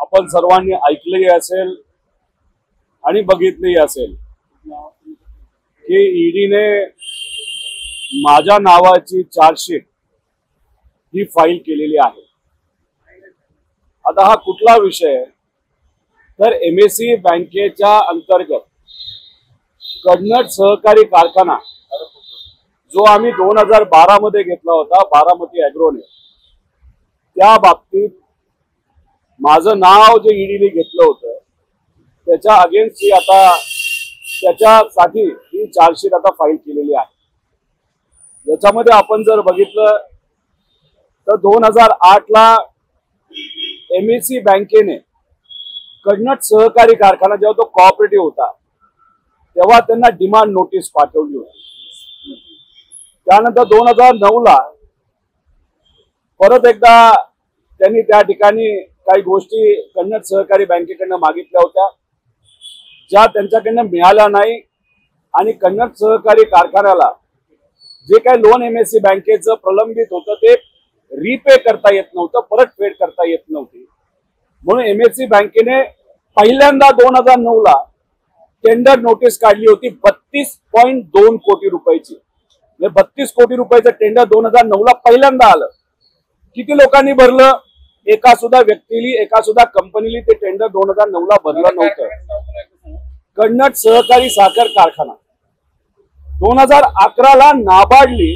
आपण सर्वांनी ऐकलेही असेल आणि बघितलेही असेल की ईडीने माझ्या नावाची चार्जशीट ही फाईल केलेली आहे। आता हा कुठला विषय तर एमएससी बँकेच्या अंतर्गत कन्नड सहकारी कारखाना जो आम्ही 2012 मध्ये घेतला होता बारामती ॲग्रोने, त्या बाबतीत माझं नाव जे ईडीने घेतलं होतं त्याच्या अगेन्स्ट ही आता त्याच्यासाठी ही चार्जशीट आता फाईल केलेली आहे। याच्यामध्ये आपण जर बघितलं तर 2008 ला एमएससी बँकेने कन्नड सहकारी कारखाना जेव्हा तो कोऑपरेटिव्ह होता तेव्हा त्यांना डिमांड नोटीस पाठवली होती। त्यानंतर 2009 ला परत एकदा त्यांनी त्या ठिकाणी काही गोष्टी कन्नड सहकारी बँकेकडनं मागितल्या होत्या ज्या त्यांच्याकडनं मिळाल्या नाही आणि कन्नड सहकारी कारखान्याला जे काही लोन एमएससी बँकेचं प्रलंबित होतं ते रीपे करता येत नव्हतं, परतफेड करता येत नव्हती। म्हणून एमएससी बँकेने पहिल्यांदा 2009 ला टेंडर नोटीस काढली होती 32.2 कोटी रुपयाची। 32 कोटी रुपयाचं टेंडर 2009 ला पहिल्यांदा आलं। किती लोकांनी भरलं? एका सुद्धा व्यक्तीली, एका सुद्धा कंपनीली ते टेंडर 2009 ला भरलं नव्हतं। कन्नड सहकारी साखर कारखाना 2011 ला नाबार्डली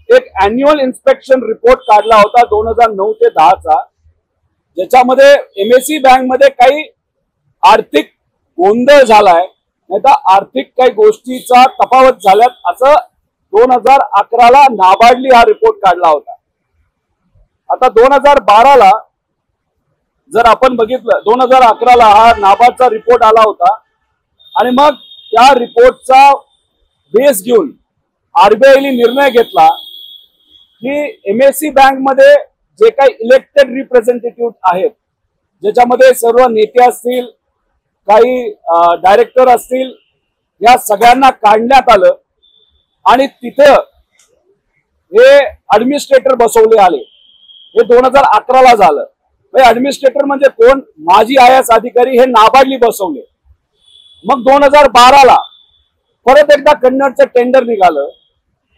एक अॅन्युअल इन्स्पेक्शन रिपोर्ट काढला होता 2009 ते 10 चा, ज्याच्यामध्ये एमएससी बँक मध्ये काही आर्थिक गोंधळ झालाय, नाहीतर आर्थिक काही गोष्टीचा तफावत झाल्यात असं 2011 ला नाबार्डली हा रिपोर्ट काढला होता। आता 2012 ला जर आपण बघितलं 2011 ला हा नाबार्डचा रिपोर्ट आला होता आणि मग त्या रिपोर्टचा बेस घेऊन आरबीआयने निर्णय घेतला की एमएससी बँक मध्ये जे काही इलेक्टेड रिप्रेझेंटेटिव्ह आहेत, ज्याच्यामध्ये सर्व नेते असतील, काही डायरेक्टर असतील, या सगळ्यांना काढण्यात आलं आणि तिथं हे ऍडमिनिस्ट्रेटर बसवले आले। हे 2011 ला झालं। ऍडमिनिस्ट्रेटर म्हणजे कोण? माजी आयएएस अधिकारी हे नाबार्डली बसवले। मग 2012 ला परत एकदा कन्नडचं टेंडर निघालं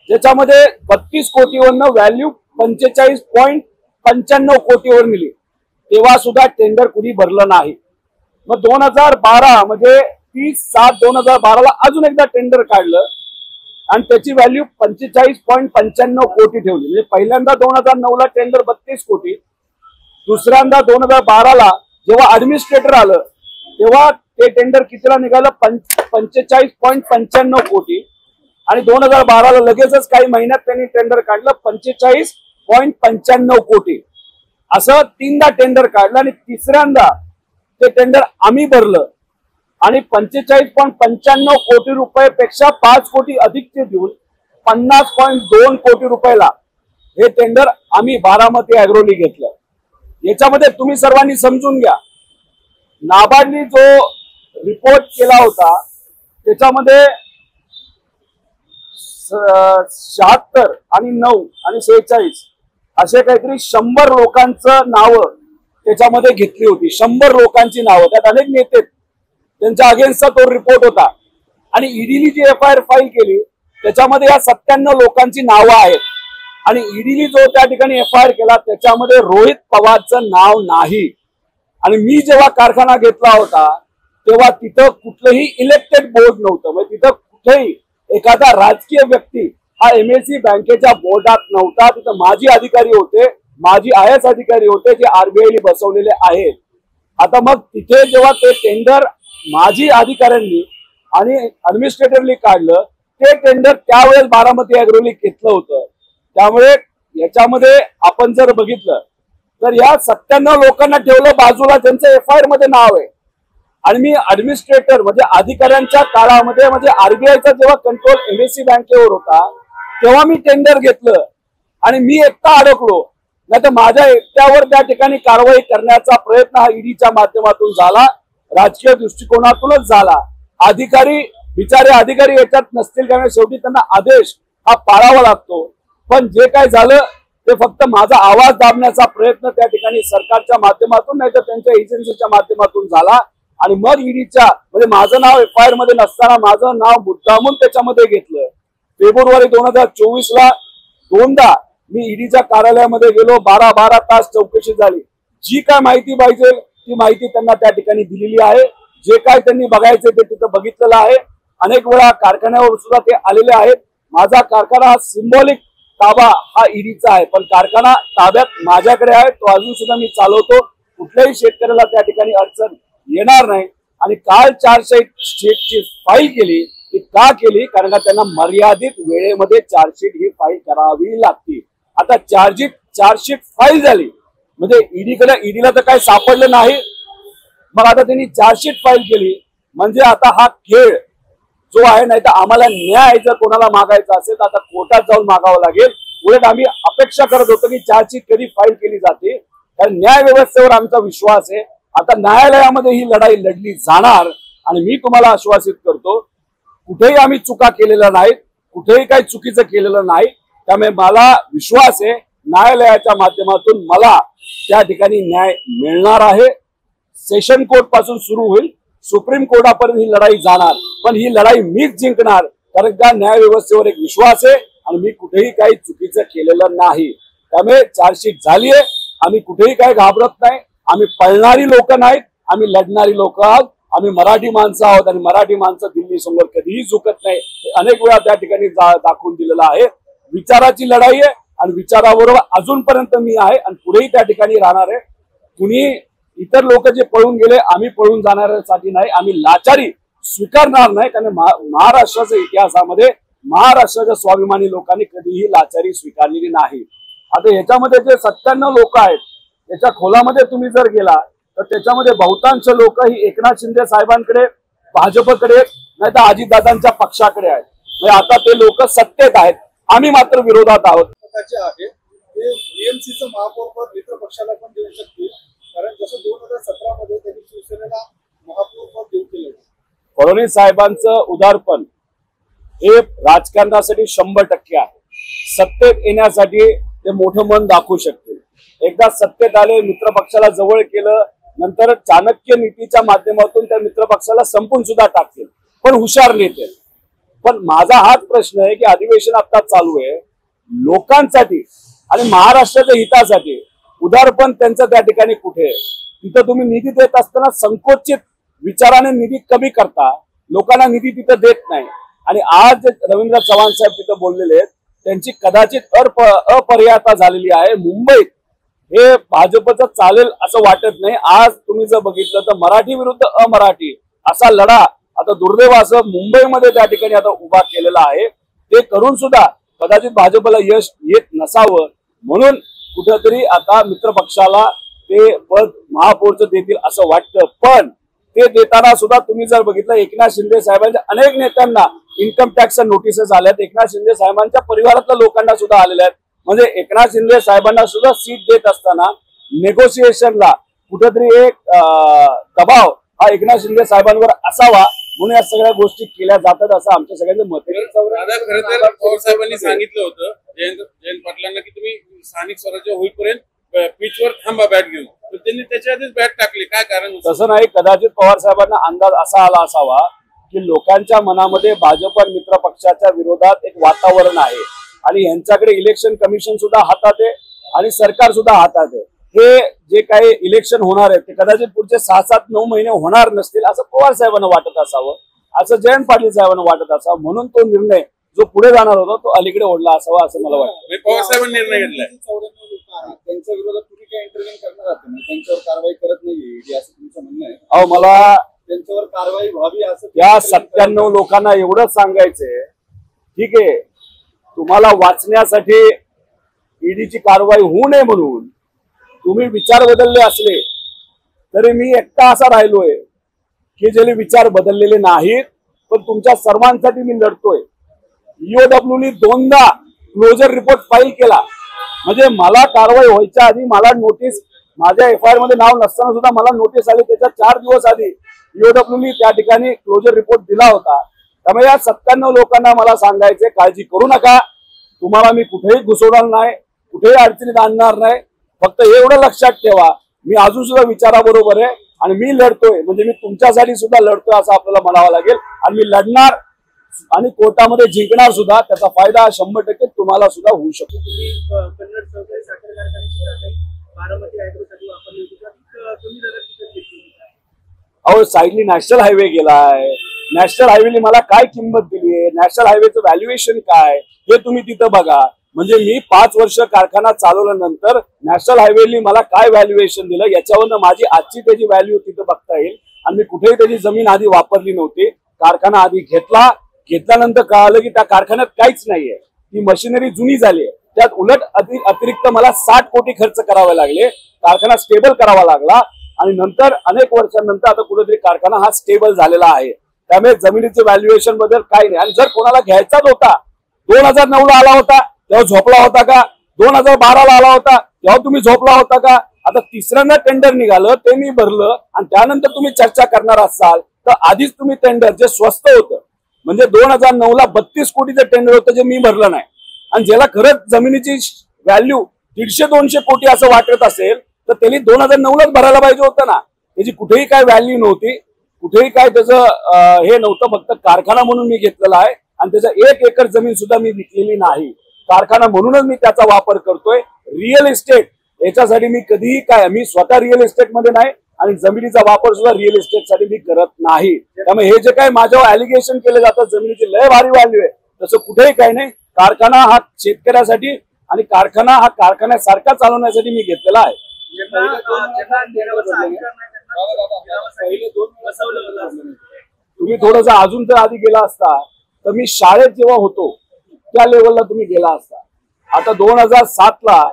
ज्याच्यामध्ये 32 कोटीवरनं व्हॅल्यू 45.95 कोटीवर मिली, तेव्हा सुद्धा टेंडर कुणी भरलं नाही। मग 2012 म्हणजे 30/7/2012 ला अजून एकदा टेंडर काढलं आणि त्याची व्हॅल्यू 45.95 कोटी ठेवली। म्हणजे पहिल्यांदा 2009 ला टेंडर 32 कोटी, दुसऱ्यांदा 2012 ला जेव्हा ऍडमिनिस्ट्रेटर आलं तेव्हा ते टेंडर कितीला निघालं? 45.95 कोटी आणि 2012 ला लगेचच काही महिन्यात त्यांनी टेंडर काढलं 45.95 कोटी। असं तीनदा टेंडर काढलं आणि तिसऱ्यांदा ते टेंडर आम्ही भरलं आणि 45.95 कोटी रुपयापेक्षा 5 कोटी अधिकचे देऊन 50.2 कोटी रुपयाला हे टेंडर आम्ही बारामती ॲग्रोनी घेतलं। याच्यामध्ये तुम्ही सर्वांनी समजून घ्या, नाबार्डनी जो रिपोर्ट केला होता त्याच्यामध्ये 76 आणि 9 आणि 46 असे काहीतरी 100 लोकांचं नावं त्याच्यामध्ये घेतली होती। 100 लोकांची नावं, त्यात अनेक नेते, त्यांच्या अगेन्स्टचा तो रिपोर्ट होता आणि ईडीने जी एफआयआर फाईल केली त्याच्यामध्ये या 97 लोकांची नावं आहेत आणि ईडीने जो त्या ठिकाणी एफआयआर केला त्याच्यामध्ये रोहित पवारचं नाव नाही। आणि मी जेव्हा कारखाना घेतला होता तेव्हा तिथं कुठलंही इलेक्टेड बोर्ड नव्हतं, म्हणजे तिथं कुठेही एखादा राजकीय व्यक्ती हा एमएससी बँकेच्या बोर्डात नव्हता। तिथं माजी अधिकारी होते, माजी आयएएस अधिकारी होते जे आरबीआयने बसवलेले आहेत। आता मग तिथे जेव्हा ते टेंडर माजी अधिकाऱ्यांनी आणि ऍडमिनिस्ट्रेटरनी काढलं ते टेंडर त्यावेळेस बारामती ॲग्रोनी घेतलं होतं। त्यामुळे याच्यामध्ये आपण जर बघितलं तर या 97 लोकांना ठेवलं बाजूला, त्यांचं एफआयआर मध्ये नाव आहे आणि मी ऍडमिनिस्ट्रेटर म्हणजे अधिकाऱ्यांच्या काळामध्ये म्हणजे आरबीआयचा जेव्हा कंट्रोल एमएससी बँकेवर होता तेव्हा मी टेंडर घेतलं आणि मी एकटा अडकलो, नाही तर माझ्या एकट्यावर त्या ठिकाणी कारवाई करण्याचा प्रयत्न हा ईडीच्या माध्यमातून झाला, राजकीय दृष्टिकोनातूनच झाला। अधिकारी बिचारे अधिकारी याच्यात नसतील कारण शेवटी त्यांना आदेश हा पाळावा लागतो। पण जे काय झालं ते फक्त माझा आवाज दाबण्याचा प्रयत्न त्या ठिकाणी सरकारच्या माध्यमातून नाही तर त्यांच्या एजन्सीच्या माध्यमातून झाला आणि मग ईडीच्या म्हणजे माझं नाव FIR मध्ये नसताना माझं नाव मुद्दामून त्याच्यामध्ये घेतलं। फेब्रुवारी 2024ला दोनदा मी ईडीच्या कार्यालयामध्ये गेलो, 12 तास चौकशी झाली। जी काय माहिती पाहिजे ती माहिती त्यांना त्या ठिकाणी दिलेली आहे। जे काय त्यांनी बघायचे ते तिथं बघितलेलं आहे। अनेक वेळा कारखान्यावर सुद्धा ते आलेले आहेत। माझा कारखाना हा सिंबॉलिक ताबा हा ईडीचा आहे, पण कारखाना ताब्यात माझ्याकडे आहे, तो अजून सुद्धा मी चालवतो। कुठल्याही शेतकऱ्याला त्या ठिकाणी अडचण येणार नाही। आणि काल चार्जशीटची फाईल केली ती का केली? कारण का त्यांना मर्यादित वेळेमध्ये चार्जशीट ही फाईल करावी लागते। आता चार्जशीट फाईल झाली म्हणजे ईडीला तर काही सापडलं नाही, मग आता त्यांनी चार्जशीट फाईल केली म्हणजे आता हा खेळ जो आहे, नाही तर आम्हाला न्याय जर कोणाला मागायचा असेल तर आता कोर्टात जाऊन मागावं लागेल। उलट आम्ही अपेक्षा करत होतो की चार्जशीट कधी फाईल केली जाते, कारण न्याय व्यवस्थेवर आमचा विश्वास आहे। आता न्यायालयामध्ये ही लढाई लढली जाणार आणि मी तुम्हाला आश्वासित करतो कुठेही आम्ही चुका केलेल्या नाहीत, कुठेही काही चुकीचं केलेलं नाही। त्यामुळे मला विश्वास आहे न्यायालयाच्या माध्यमातून मला त्या ठिकाणी न्याय मिळणार आहे। सेशन कोर्ट पासून सुरू होईल, सुप्रीम कोर्टापर्यंत ही लढाई जाणार, पण ही लढाई मीच जिंकणार, कारण का न्याय व्यवस्थेवर एक विश्वास आहे आणि मी कुठेही काही चुकीचं केलेलं नाही। त्यामुळे चार्जशीट झाली आहे, आम्ही कुठेही काही घाबरत नाही। आम्ही पळणारी लोक नाहीत, आम्ही लढणारी लोक आहोत। आम्ही मराठी माणसं आहोत आणि मराठी माणसं दिल्ली समोर कधीही झुकत नाही, अनेक वेळा त्या ठिकाणी दाखवून दिलेलं आहे। विचाराची लढाई आहे आणि विचाराबरोबर अजूनपर्यंत मी आहे आणि पुढेही त्या ठिकाणी राहणार आहे। कुणी इतर लोक जे पळून गेले आम्ही पळून जाणाऱ्यासाठी नाही, आम्ही लाचारी स्वीकारणार नाही, कारण महाराष्ट्राच्या इतिहासामध्ये महाराष्ट्राच्या स्वाभिमानी लोकांनी कधीही लाचारी स्वीकारलेली नाही। आता याच्यामध्ये जे 97 लोक आहेत याच्या खोलामध्ये तुम्ही जर गेला तर त्याच्यामध्ये बहुतांश लोक ही एकनाथ शिंदे साहेबांकडे, भाजपकडे नाही तर अजितदादांच्या पक्षाकडे आहेत। म्हणजे आता ते लोक सत्तेत आहेत, आम्ही मात्र विरोधात आहोत। बीएमसीचं महापौर पद मित्र पक्षाला पण देऊ शकतील, कारण जसं 2017 मध्ये त्यांनी शिवसेनेला महापौर पद देऊ केलं। फडणवीस साहेबांचं उदारपण हे राजकारणासाठी 100% आहे। सत्तेत येण्यासाठी ते मोठं मन दाखवू शकते। एकदा सत्तेत आले, मित्र पक्षाला जवळ केलं, नंतर चाणक्य नीतीच्या माध्यमातून त्या मित्र पक्षाला संपून सुद्धा टाकतील, पण हुशार नेते। पण माझा हाच प्रश्न आहे की अधिवेशन आता चालू आहे, लोकांसाठी आणि महाराष्ट्राच्या हितासाठी उदारपण त्यांचं त्या ठिकाणी कुठे आहे? तिथं तुम्ही निधी देत असताना संकोचित विचाराने निधी कमी करता, लोकांना निधी तिथं देत नाही। आणि आज रवींद्र चव्हाण साहेब तिथं बोललेले आहेत, त्यांची कदाचित अपरिहार्यता झालेली आहे। मुंबईत हे भाजपचं चालेल असं वाटत नाही। आज तुम्ही जर बघितलं तर मराठी विरुद्ध अमराठी असा लढा आता दुर्दैव असं मुंबईमध्ये त्या ठिकाणी आता उभा केलेला आहे। ते करून सुद्धा कदाचित भाजपला यश येत नसावं, म्हणून कुठेतरी आता मित्र पक्षाला ते पद महापौरचं देतील असं वाटतं। पण ते देताना सुद्धा तुम्ही जर बघितलं एकनाथ शिंदे साहेबांच्या अनेक नेत्यांना इन्कम टॅक्स नोटिसेस आल्यात, एकनाथ शिंदे साहेबांच्या परिवारातल्या लोकांना सुद्धा आलेल्या आहेत। म्हणजे एकनाथ शिंदे साहेबांना सुद्धा सीट देत असताना नेगोशिएशनला कुठेतरी एक दबाव हा एकनाथ शिंदे साहेबांवर असावा, म्हणून या सगळ्या गोष्टी केल्या जातात असं आमच्या सगळ्यांचं मत आहे। खरं तर पवार साहेबांनी सांगितलं होतं जयंत पाटलांना की तुम्ही स्थानिक स्वराज्य होईपर्यंत पिचवर थांबा बॅट घेऊन, तर त्यांनी त्याच्या आधीच बॅट टाकली, काय कारण? तसं नाही, कदाचित पवार साहेबांना अंदाज असा आला असावा की लोकांच्या मनामध्ये भाजप आणि मित्र पक्षाच्या विरोधात एक वातावरण आहे आणि यांच्याकडे इलेक्शन कमिशन सुद्धा हातात आहे आणि सरकार सुद्धा हातात आहे। हे जे काही इलेक्शन होणार आहे ते कदाचित पुढचे 6-7-9 महिने होणार नसतील असं पवार साहेबांना वाटत असावं, असं जयंत पाटील साहेबांना वाटत असावं, म्हणून तो निर्णय जो पुढे जाणार होता तो अलीकडे ओढला असावा असं मला वाटतं। पवार साहेबांनी निर्णय घेतलाय, 94 लोक आहेत त्यांच्या विरोधात तुम्ही काय इंटरव्ह्यू करणार आहात? त्यांच्यावर कारवाई करत नाहीये असं तुमचं म्हणणं आहे? अहो, मला त्यांच्यावर कारवाई व्हावी असं या 97 लोकांना एवढंच सांगायचंय, ठीक आहे, तुम्हाला वाचण्यासाठी ईडीची कारवाई होऊ नये म्हणून तुम्ही विचार बदलले असले तरी मी एकटा असा राहिलोय की ज्याने विचार बदललेले नाहीत, पण तुमच्या सर्वांसाठी मी लढतोय। ईओडब्ल्यूनी 2दा क्लोजर रिपोर्ट फाईल केला, म्हणजे मला कारवाई व्हायच्या आधी मला नोटीस, माझ्या FIR मध्ये नाव नसताना सुद्धा मला नोटीस आली, त्याच्या 4 दिवस आधी ईओडब्ल्यूनी त्या ठिकाणी क्लोजर रिपोर्ट दिला होता। त्यामुळे या 97 लोकांना मला सांगायचे, काळजी करू नका, तुम्हाला मी कुठेही घुसवणार नाही, कुठेही अडचणीत आणणार नाही. फक्त एवढं लक्षात ठेवा, मी अजून सुद्धा विचाराबरोबर आहे आणि मी लढतोय म्हणजे मी तुमच्यासाठी सुद्धा लढतोय असं आपल्याला म्हणावं लागेल. आणि मी लढणार आणि कोर्टामध्ये जिंकणार सुद्धा. त्याचा फायदा 100% तुम्हाला सुद्धा होऊ शकतो. कन्नड सहकारी साखर कारखान्याची बारामती ॲग्रोसाठी वापरली होती का कमी दरात विकत घेतली? अहो साईडनी नॅशनल हायवे गेलाय, नॅशनल हायवेने मला काय किंमत दिली आहे, नॅशनल हायवेचं व्हॅल्युएशन काय हे तुम्ही तिथं बघा. म्हणजे मी 5 वर्ष कारखाना चालवल्यानंतर नॅशनल हायवेने मला काय व्हॅल्युएशन दिलं याच्यावरनं माझी आजची त्याची व्हॅल्यू तिथं बघता येईल. आणि मी कुठेही त्याची जमीन आधी वापरली नव्हती. कारखाना आधी घेतल्यानंतर कळालं की त्या कारखान्यात काहीच नाहीये, ती मशिनरी जुनी झाली आहे. त्यात उलट अतिरिक्त मला 60 कोटी खर्च करावे लागले, कारखाना स्टेबल करावा लागला. आणि नंतर अनेक वर्षांनंतर आता कुठेतरी कारखाना हा स्टेबल झालेला आहे. त्यामुळे जमिनीचे व्हॅल्युएशन बद्दल काही नाही. आणि जर कोणाला घ्यायचाच होता, 2009ला आला होता तेव्हा झोपला होता का? 2012ला आला होता तेव्हा तुम्ही झोपला होता का? आता तिसऱ्यांदा टेंडर निघालं ते मी भरलं आणि त्यानंतर तुम्ही चर्चा करणार असाल तर आधीच तुम्ही टेंडर जे स्वस्त होतं म्हणजे 2009ला 32 कोटीचं टेंडर होतं जे मी भरलं नाही. आणि ज्याला खरंच जमिनीची व्हॅल्यू 150-200 कोटी असं वाटत असेल तर त्यांनी 2009लाच भरायला पाहिजे होतं ना. त्याची कुठेही काय व्हॅल्यू नव्हती, कुठेही काय त्याचं हे नव्हतं. फक्त कारखाना म्हणून मी घेतलेला आहे आणि त्याचं 1 एकर जमीन सुद्धा मी विकलेली नाही. कारखाना म्हणूनच मी त्याचा वापर करतोय. रिअल इस्टेट याच्यासाठी मी कधीही काय, मी स्वतः रिअल इस्टेट मध्ये नाही आणि जमिनीचा वापर सुद्धा रिअल इस्टेट साठी मी करत नाही. त्यामुळे हे जे काय माझ्यावर ॲलिगेशन केले जातं जमिनीची लय भारी व्हॅल्यू आहे, तसं कुठेही काही नाही. कारखाना हा शेतकऱ्यासाठी आणि कारखाना हा कारखान्यासारखा चालवण्यासाठी मी घेतलेला आहे. तुम्ही थोडस अजून जर आधी गेला असता तर मी शाळेत जेव्हा होतो त्या लेवलला तुम्ही गेला असता. आता 2007ला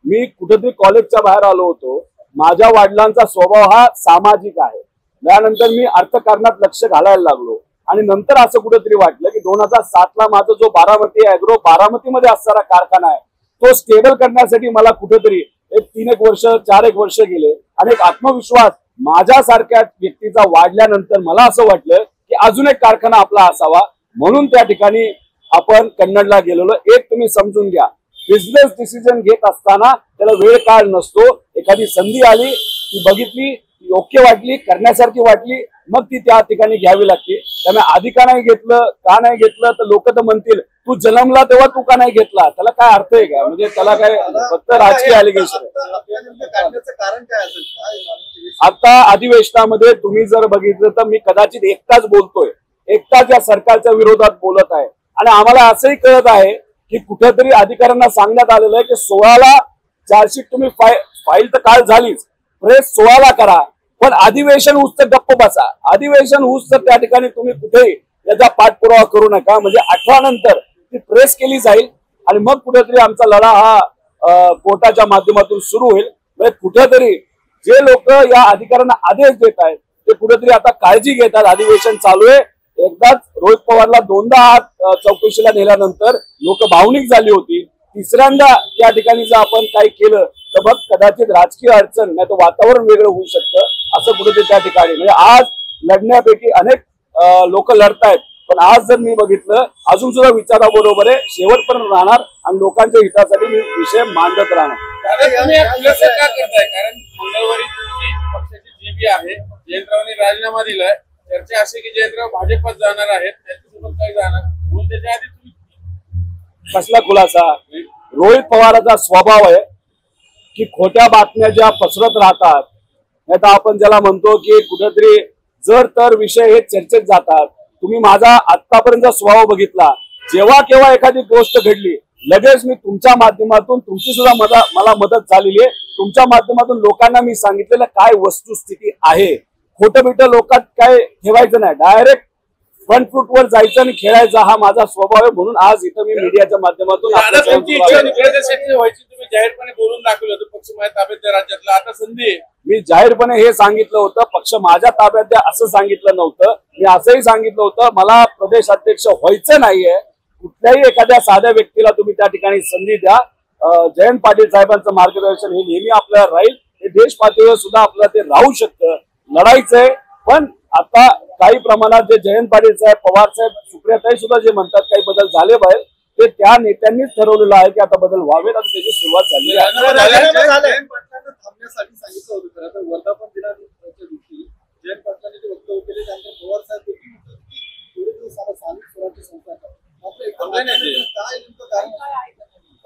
मी कुठेतरी कॉलेजच्या बाहेर आलो होतो. माझ्या वडिलांचा स्वभाव हा सामाजिक आहे. त्यानंतर मी अर्थकारणात लक्ष घालायला लागलो आणि नंतर असं कुठेतरी वाटलं की 2007ला माझा जो बारामती ॲग्रो बारामतीमध्ये असणारा कारखाना आहे तो स्टेबल करण्यासाठी मला कुठेतरी 3-1 वर्ष 4-1 वर्ष गेले. आणि एक आत्मविश्वास माझ्यासारख्या व्यक्तीचा वाढल्यानंतर मला असं वाटलं की अजून एक कारखाना आपला असावा. म्हणून त्या ठिकाणी आपण कन्नडला गेलेलो. एक तुम्ही समजून घ्या, बिझनेस डिसिजन घेत असताना त्याला वेळ काळ नसतो. एखादी संधी आली, ती बघितली, योग्य वाटली, करण्यासारखी वाटली, मग ती त्या ठिकाणी घ्यावी लागते. त्यामुळे आधी का नाही घेतलं तर लोक तर म्हणतील तू जन्मला तेव्हा तू का नाही घेतला. त्याला काय अर्थ आहे का? म्हणजे त्याला काय फक्त राजकीय अलिगेशन आहे. आता अधिवेशनामध्ये तुम्ही जर बघितलं तर मी कदाचित एकटाच बोलतोय, एकटाच या सरकारच्या विरोधात बोलत आहे. आणि आम्हाला असंही कळत आहे की कुठेतरी अधिकाऱ्यांना सांगण्यात आलेलं आहे की 16ला चार्जशीट तुम्ही फाईल तर काल झालीच, प्रेस 16ला करा, पण अधिवेशन होऊस तर गप्प बसा. अधिवेशन होऊस तर त्या ठिकाणी तुम्ही कुठेही याचा पाठपुरावा करू नका. म्हणजे 18 नंतर ती प्रेस केली जाईल आणि मग कुठेतरी आमचा लढा हा कोर्टाच्या माध्यमातून सुरू होईल. म्हणजे कुठेतरी जे लोक या अधिकाऱ्यांना आदेश देत आहेत ते कुठेतरी आता काळजी घेतात. अधिवेशन चालू आहे. एकदाच रोहित पवारला 2दा चौकशीला नेल्यानंतर लोक भावनिक झाली होती. तिसऱ्यांदा त्या ठिकाणी जर आपण काही केलं तर मग कदाचित राजकीय अडचण नाही तर वातावरण वेगळं होऊ शकतं. असं कुठेतरी त्या ठिकाणी म्हणजे आज लढण्यापैकी अनेक लोक लढतायत, पण आज जर मी बघितलं अजून सुद्धा विचाराबरोबर आहे, शेवटपर्यंत राहणार आणि लोकांच्या हितासाठी मी विषय मांडत राहणार. कारण मंगळवारी तुमची पक्षाची जीबी आहे, जयंतरावांनी राजीनामा दिलाय. चर्चा अशी की जयंतराव भाजपात जाणार आहेत, त्याच्यासोबत काय जाणार म्हणून त्याच्या आधी तुम्ही कसला खुलासा? रोहित पवाराचा स्वभाव आहे की खोट्या बातम्या ज्या पसरत राहतात, नाही तर आपण ज्याला म्हणतो की कुठेतरी जर तर विषय हे चर्चेत जातात. तुम्ही माझा आतापर्यंत स्वभाव बघितला, जेव्हा केव्हा एखादी गोष्ट घडली लगेच मी तुमच्या माध्यमातून, तुमची सुद्धा मला मदत झालेली आहे, तुमच्या माध्यमातून लोकांना मी सांगितलेलं काय वस्तुस्थिती आहे. खोटं बिटं लोकात काय ठेवायचं नाही, डायरेक्ट फ्रंट फूट वर जायचं आणि खेळायचा हा माझा स्वभाव आहे. म्हणून आज इथं मी मीडियाच्या माध्यमातून तुम्ही जाहीरपणे बोलून दाखवलं होतं पक्ष माझ्या ताब्यात राज्यातला, आता संधी आहे. मी जाहीरपणे हे सांगितलं होतं पक्ष माझ्या ताब्यात द्या असं सांगितलं नव्हतं. मी असंही सांगितलं होतं मला प्रदेश अध्यक्ष व्हायचं नाहीये. कुठल्याही एखाद्या साध्या व्यक्तीला तुम्ही त्या ठिकाणी संधी द्या. जयंत पाटील साहेबांचं मार्गदर्शन हे नेहमी आपल्याला राहील. हे देश पातळीवर सुद्धा आपल्याला ते राहू शकतं. लढायचंय, पण आता काही प्रमाणात जे जयंत पाटील साहेब, पवार साहेब, सुप्रियाताई सुद्धा जे म्हणतात काही बदल झाले पाहिजे, ते त्या नेत्यांनीच ठरवलेलं आहे की आता बदल व्हावेत आणि त्याची सुरुवात झाली आहे. जयंत पाटलांना थांबण्यासाठी सांगितलं होतं. खरं तर वर्धापन दिनाच्या दिवशी जयंत पाटलांनी जे वक्तव्य केले त्यानंतर पवार साहेब देखील म्हणतात की थोडे दिवस आता स्थानिक स्वराज्य संस्था मात्र काय नेमकं कारण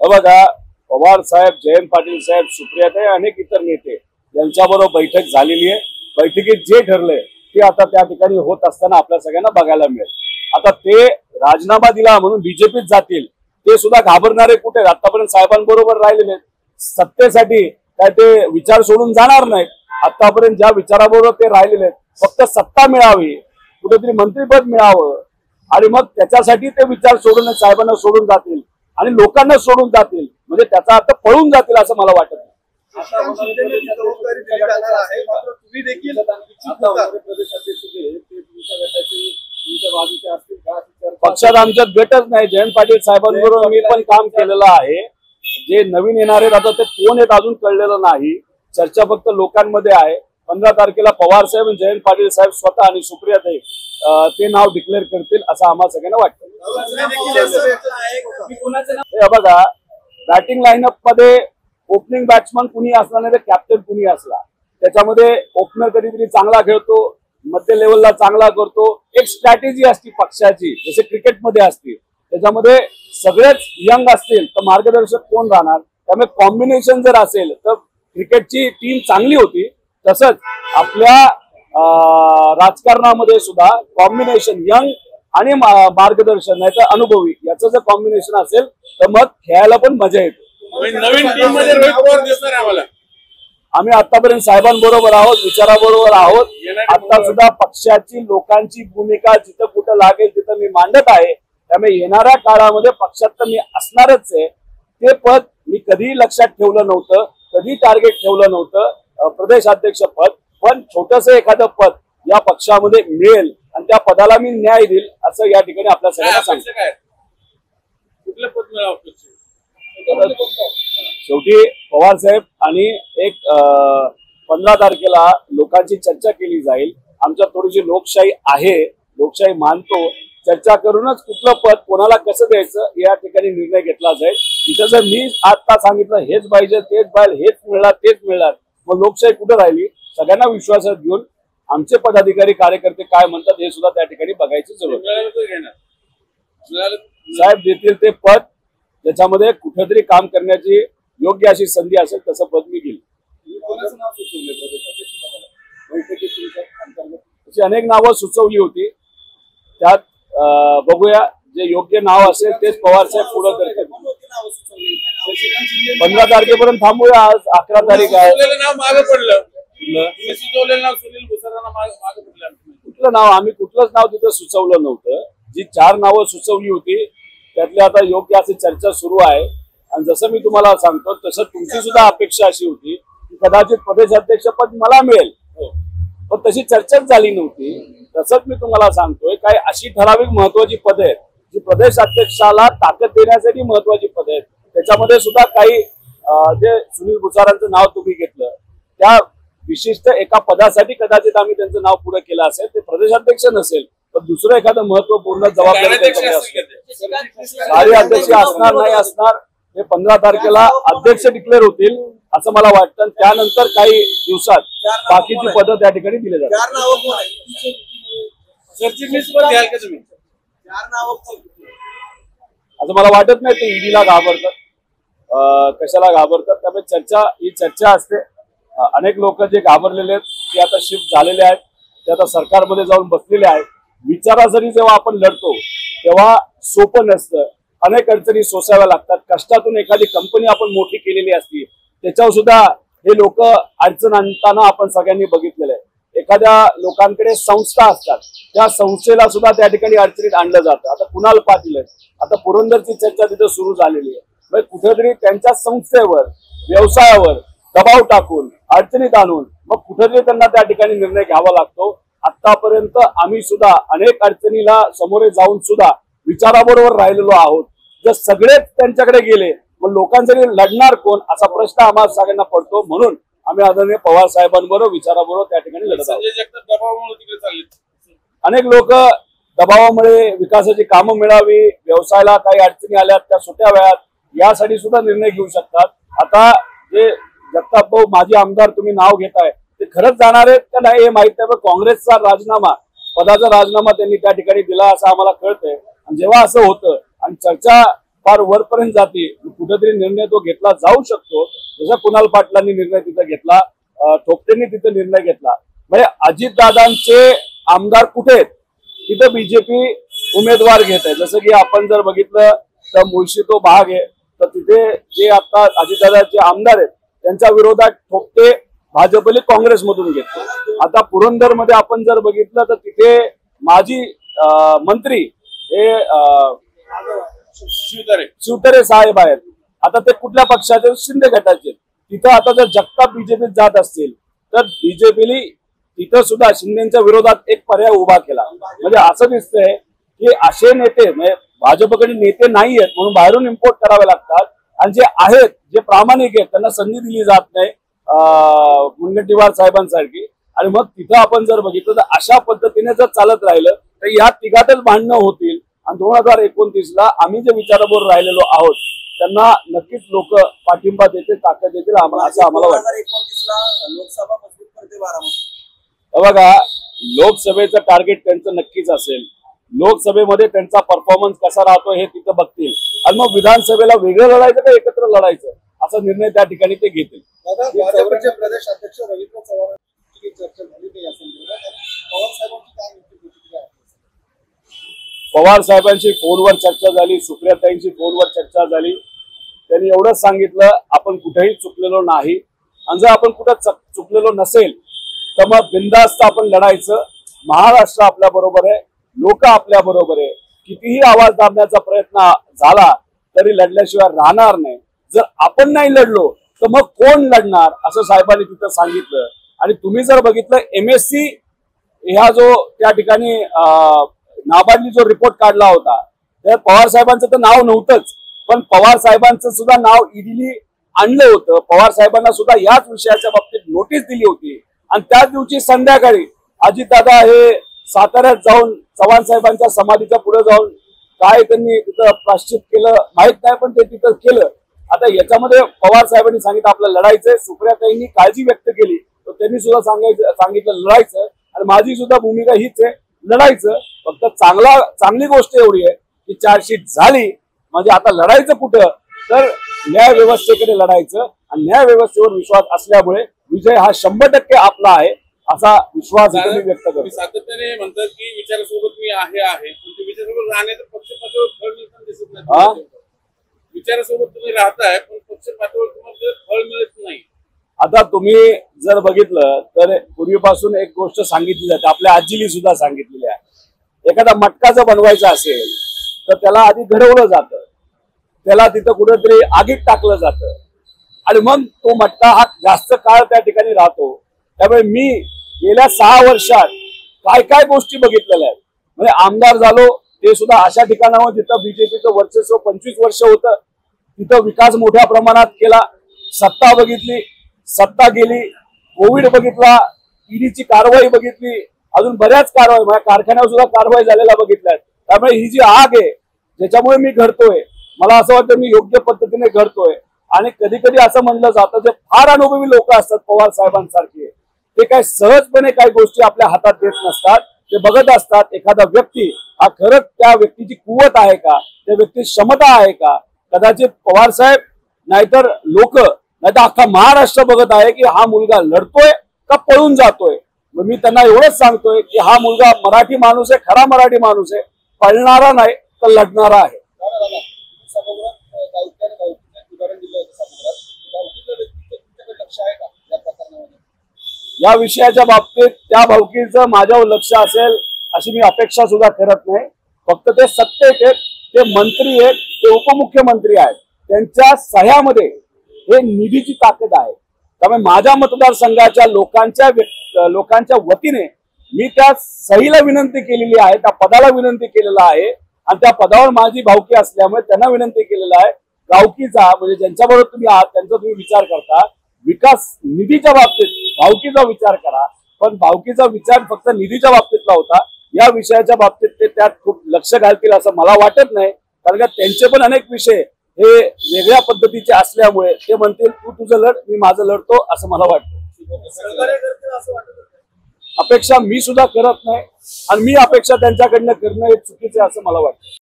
बघा, पवार साहेब, जयंत पाटील साहेब, सुप्रियाताई, अनेक इतर नेते यांच्याबरोबर बैठक झालेली आहे. बैठकीत जे ठरलंय ते आता त्या ठिकाणी होत असताना आपल्या सगळ्यांना बघायला मिळेल. आता ते राजीनामा दिला म्हणून बीजेपीत जातील, ते सुद्धा घाबरणारे कुठे? आतापर्यंत साहेबांबरोबर राहिलेले सत्तेसाठी काय ते विचार सोडून जाणार नाहीत. आतापर्यंत ज्या विचाराबरोबर ते राहिलेले आहेत, फक्त सत्ता मिळावी, कुठेतरी मंत्रिपद मिळावं आणि मग त्याच्यासाठी ते विचार सोडून साहेबांना सोडून जातील आणि लोकांना सोडून जातील, म्हणजे त्याचा अर्थ पळून जातील असं मला वाटत नाही. जबाबदारी दिली जाणार आहे. मात्र तुम्ही देखील पक्षात आमच्यात गटच नाही. जयंत पाटील साहेबांबरोबर मी पण काम केलेलं आहे. जे नवीन येणारे आता ते कोण आहेत अजून कळलेलं नाही. चर्चा फक्त लोकांमध्ये आहे. 15 तारखेला पवार साहेब, जयंत पाटील साहेब स्वतः आणि सुप्रियाताई ते नाव डिक्लेअर करतील असं आम्हाला सगळ्यांना वाटतं. हे बघा, बॅटिंग लाईनअप मध्ये ओपनिंग बॅट्समन कुणी असला नाही तर कॅप्टन कुणी असला, त्याच्यामध्ये ओपनर कधीतरी चांगला खेळतो, मध्य लेवलला चांगला करतो. एक स्ट्रॅटेजी असते पक्षाची, जसे क्रिकेटमध्ये असते. त्याच्यामध्ये सगळेच यंग असतील तर मार्गदर्शक कोण राहणार? त्यामुळे कॉम्बिनेशन जर असेल तर क्रिकेटची टीम चांगली होती. तसंच आपल्या राजकारणामध्ये सुद्धा कॉम्बिनेशन यंग आणि मार्गदर्शन नाही तर अनुभवी याचं जर कॉम्बिनेशन असेल तर मग खेळायला पण मजा येते. नवीन टीम मध्ये रोहित पवार दिसणार आम्हाला. आम्ही आतापर्यंत साहेबांबरोबर आहोत, विचाराबरोबर आहोत. आता सुद्धा पक्षाची लोकांची भूमिका जिथं कुठं लागेल तिथं मी मांडत आहे. त्यामुळे येणाऱ्या काळामध्ये पक्षात तर मी असणारच आहे. ते पद मी कधीही लक्षात ठेवलं नव्हतं, कधी टार्गेट ठेवलं नव्हतं प्रदेशाध्यक्ष पद, पण छोटस एखादं पद या पक्षामध्ये मिळेल आणि त्या पदाला मी न्याय देईल असं या ठिकाणी आपल्या सगळ्यांना सांगतो. कुठलं पद मिळावं? शेवटी पवार साहेब आणि एक 15 तारखेला लोकांची चर्चा केली जाईल. आमच्यात थोडीशी लोकशाही आहे, लोकशाही मानतो. चर्चा करूनच कुठलं पद कोणाला कसं द्यायचं या ठिकाणी निर्णय घेतला जाईल. तिथं जर मी आता सांगितलं हेच पाहिजे, तेच पाहिजे, हेच मिळणार, तेच मिळणार, मग लोकशाही कुठं राहिली? सगळ्यांना विश्वासात घेऊन आमचे पदाधिकारी कार्यकर्ते काय म्हणतात हे सुद्धा त्या ठिकाणी बघायची जरूर. साहेब देतील ते पद त्याच्यामध्ये कुठेतरी काम करण्याची योग्य अशी संधी असेल तसं पद मी घेईल. अशी अनेक नावं सुचवली होती, त्यात बघूया जे योग्य नाव असेल तेच पवार साहेब पुढे करतील. 15 तारखेपर्यंत थांबूया. आज 11 तारीख आहे. नाव मागे पडलं, सुचवलेलं नाव सुनील भुसारांना मागे पडलं. कुठलं नाव? आम्ही कुठलंच नाव तिथं सुचवलं नव्हतं. जी 4 नावं सुचवली होती त्यातली आता योग्य अशी चर्चा सुरू आहे. आणि जसं मी तुम्हाला सांगतो तसं तुमची सुद्धा अपेक्षा अशी होती की कदाचित प्रदेशाध्यक्ष पद मला मिळेल, पण तशी चर्चाच झाली नव्हती. तसंच मी तुम्हाला सांगतोय काही अशी ठराविक महत्वाची पदं आहेत जी प्रदेशाध्यक्षाला ताकद देण्यासाठी महत्वाची पदं आहेत. त्याच्यामध्ये सुद्धा काही जे सुनील भुसारांचं नाव तुम्ही घेतलं त्या विशिष्ट एका पदासाठी कदाचित आम्ही त्यांचं नाव पुढे केलं असेल. ते प्रदेशाध्यक्ष नसेल पण दुसरं एखादं महत्वपूर्ण जबाबदारी कार्याध्यक्ष असणार नाही असणार हे 15 तारखेला अध्यक्ष डिक्लेअर होतील असं मला वाटतं. त्यानंतर काही दिवसात बाकीची पदं त्या ठिकाणी दिली जातात. असं मला वाटत नाही ते ईडीला घाबरतात, कशाला घाबरतात. त्यामुळे चर्चा ही चर्चा असते. अनेक लोक जे घाबरलेले आहेत ते आता शिफ्ट झालेले आहेत, ते आता सरकारमध्ये जाऊन बसलेले आहेत. विचारासाठी जेव्हा आपण लढतो तेव्हा सोपं नसतं, अनेक अडचणी सोसाव्या लागतात. कष्टातून एखादी कंपनी आपण मोठी केलेली असती त्याच्यावर सुद्धा हे लोक अडचण आणताना आपण सगळ्यांनी बघितलेलं आहे. एखाद्या लोकांकडे संस्था असतात, त्या संस्थेला सुद्धा त्या ठिकाणी अडचणीत आणलं जातं. आता कुणाल पाटील आहे, आता पुरंदरची चर्चा तिथं सुरू झालेली आहे. म्हणजे कुठेतरी त्यांच्या संस्थेवर, व्यवसायावर दबाव टाकून, अडचणीत आणून मग कुठेतरी त्यांना त्या ठिकाणी निर्णय घ्यावा लागतो. आतापर्यंत आम्ही सुद्धा अनेक अडचणीला समोरे जाऊन सुद्धा विचाराबरोबर राहिलेलो आहोत. जर सगळेच त्यांच्याकडे गेले मग लोकांसाठी लढणार कोण असा प्रश्न आम्हाला सगळ्यांना पडतो. म्हणून आम्ही आदरणीय पवार साहेबांबरोबर विचाराबरोबर त्या ठिकाणी लढत आहोत. अनेक लोक दबावामुळे विकासाची कामं मिळावी, व्यवसायाला काही अडचणी आल्या त्या सुट्या वेळात यासाठी सुद्धा निर्णय घेऊ शकतात. आता जे जगताप भाऊ माजी आमदार तुम्ही नाव घेताय ते खरंच जाणार आहेत का नाही हे माहित नाही, पण काँग्रेसचा राजीनामा, पदाचा राजीनामा त्यांनी त्या ठिकाणी दिला असं आम्हाला कळतंय. आणि जेव्हा असं होतं आणि चर्चा फार वरपर्यंत जाते, कुठेतरी निर्णय तो घेतला जाऊ शकतो. जसं कुणाल पाटलांनी निर्णय तिथं घेतला, थोपटेंनी तिथं निर्णय घेतला. म्हणजे अजितदादांचे आमदार कुठे आहेत तिथं बीजेपी उमेदवार घेत आहे. जसं की आपण जर बघितलं तर मुळशी तो भाग आहे, तर तिथे जे आता अजितदादाचे आमदार आहेत त्यांच्या विरोधात थोपटे भाजपने काँग्रेसमधून घेतले. आता पुरंदरमध्ये आपण जर बघितलं तर तिथे माजी मंत्री हे शिवतरे साहेब आहेत. आता ते कुठल्या पक्षाचे? शिंदे गटाचे. तिथं आता जर जगताप बीजेपीत जात असतील तर बीजेपीने तिथं सुद्धा शिंदेच्या विरोधात एक पर्याय उभा केला. म्हणजे असं दिसतंय की असे नेते म्हणजे भाजपकडे नेते नाही आहेत म्हणून बाहेरून इम्पोर्ट करावे लागतात, आणि जे आहेत जे प्रामाणिक आहेत त्यांना संधी दिली जात नाही मुनगंटीवार साहेबांसारखी. आणि मग तिथं आपण जर बघितलं तर अशा पद्धतीने जर चालत राहिलं तर या तिघातच भांडणं होतील. आणि 2029ला आम्ही जे विचाराबरोबर राहिलेलो आहोत त्यांना नक्कीच लोक पाठिंबा देतील, ताकद देतील असं आम्हाला वाटतं. 2029ला लोकसभा मजबूत करते बारामती. बघा, लोकसभेचं टार्गेट त्यांचं नक्कीच असेल. लोकसभेमध्ये त्यांचा परफॉर्मन्स कसा राहतो हे तिथं बघतील, आणि मग विधानसभेला वेगळं लढायचं का एकत्र लढायचं असा निर्णय त्या ठिकाणी ते घेतील. भाजपचे प्रदेश अध्यक्ष रवींद्र चव्हाणांची चर्चा झाली नाही या संदर्भात. पवार साहेबांची काय प्रतिक्रिया आहे? पवार साहेबांची फोनवर चर्चा झाली, सुप्रियाताईंची फोनवर चर्चा झाली. त्यांनी एवढंच सांगितलं आपण कुठेही चुकलेलो नाही, आणि जर आपण कुठं चुकलेलो नसेल तर मग बिनधास्त आपण लढायचं. महाराष्ट्र आपल्या बरोबर आहे, लोक आपल्या बरोबर आहे. कितीही आवाज दाबण्याचा प्रयत्न झाला तरी लढल्याशिवाय राहणार नाही. जर आपण नाही लढलो तर मग कोण लढणार असं साहेबांनी तिथं सांगितलं. आणि तुम्ही जर बघितलं MSc ह्या जो त्या ठिकाणी नाबार्डनी जो रिपोर्ट काढला होता त्यात पवार साहेबांचं तर नाव नव्हतंच, पण पवार साहेबांचं सुद्धा नाव ईडीने आणलं होतं. पवार साहेबांना सुद्धा याच विषयाच्या बाबतीत नोटीस दिली होती. आणि त्याच दिवशी संध्याकाळी अजितदादा हे साताऱ्यात जाऊन चव्हाण साहेबांच्या समाधीच्या पुढे जाऊन काय त्यांनी तिथं प्राश्चित केलं माहित नाही, पण ते तिथं केलं. आता याच्यामध्ये पवार साहेबांनी सांगितलं आपलं लढायचंय. सुप्रियाताईंनी काळजी व्यक्त केली तर त्यांनी सुद्धा सांगितलं लढायचं. आणि माझी सुद्धा भूमिका हीच आहे, लढायचं. फक्त चांगली गोष्ट एवढी आहे की चार्जशीट झाली म्हणजे आता लढायचं कुठं तर न्याय व्यवस्थेकडे लढायचं. आणि न्याय व्यवस्थेवर विश्वास असल्यामुळे विजय हा 100% आपला आहे असा विश्वास मी व्यक्त करतो. सातत्याने म्हणतात की विचारासोबत मी आहे पण विचारासोबत राहण्याचं पक्षपातळीवर फळ मिळताना दिसत नाही. विचारासोबत तुम्ही राहताय पण पक्षपातळीवर तुम्हाला फळ मिळत नाही. आता तुम्ही जर बघितलं तर पूर्वीपासून एक गोष्ट सांगितली जाते, आपल्या आजीली सुद्धा सांगितलेली आहे. एखादा मटका जर बनवायचा असेल तर त्याला आधी घडवलं जातं, त्याला तिथं कुठेतरी आगीत टाकलं जातं, आणि मग तो मटका हा जास्त काळ त्या ठिकाणी राहतो. त्यामुळे मी गेल्या 6 वर्षात काय काय गोष्टी बघितलेल्या आहेत. म्हणजे आमदार झालो ते सुद्धा अशा ठिकाणावर जिथं बीजेपीचं वर्चस्व 25 वर्ष होतं, तिथं विकास मोठ्या प्रमाणात केला. सत्ता बघितली, सत्ता गेली, कोविड बघितला, ईडीची कारवाई बघितली, अजून बऱ्याच कारवाई माझ्या कारखान्यावर सुद्धा कारवाई झालेल्या बघितल्या. त्यामुळे ही जी आग आहे ज्याच्यामुळे मी घडतोय, मला असं वाटतं मी योग्य पद्धतीने घडतोय. आणि कधी कधी असं म्हणलं जातं जे फार अनुभवी लोक असतात पवार साहेबांसारखे, ते काय सहजपणे काही गोष्टी आपल्या हातात देत नसतात. ते बघत असतात एखादा व्यक्ती हा खरंच त्या व्यक्तीची कुवत आहे का, त्या व्यक्तीची क्षमता आहे का. कदाचित पवार साहेब नाहीतर लोक नाहीतर अख्खा महाराष्ट्र बघत आहे की हा मुलगा लढतोय का पळून जातोय. मग मी त्यांना एवढंच सांगतोय की हा मुलगा मराठी माणूस आहे, खरा मराठी माणूस आहे, पळणारा नाही तर लढणारा आहे. या विषयाच्या बाबतीत त्या भावकीचं माझ्यावर लक्ष असेल अशी मी अपेक्षा सुद्धा करत नाही. फक्त ते सत्तेत आहेत, ते मंत्री आहेत, ते उपमुख्यमंत्री आहेत, त्यांच्या सह्यामध्ये हे निधीची ताकद आहे. त्यामुळे माझ्या मतदारसंघाच्या लोकांच्या वतीने मी त्या सहीला विनंती केलेली आहे, त्या पदाला विनंती केलेला आहे. आणि त्या पदावर माझी भावकी असल्यामुळे त्यांना विनंती केलेला आहे गावकीचा म्हणजे ज्यांच्याबरोबर तुम्ही आहात त्यांचा तुम्ही विचार करता, विकास निधीच्या बाबतीत भावकीचा विचार करा. पण भावकीचा विचार फक्त निधीच्या बाबतीतला होता. या विषयाच्या बाबतीत ते त्यात खूप लक्ष घालतील असं मला वाटत नाही, कारण का त्यांचे पण अनेक विषय हे वेगळ्या पद्धतीचे असल्यामुळे ते म्हणतील तू तुझं लढ, मी माझं लढतो, असं मला वाटतं. अपेक्षा मी सुद्धा करत नाही आणि मी अपेक्षा त्यांच्याकडनं करणं हे चुकीचं आहे असं मला वाटतं.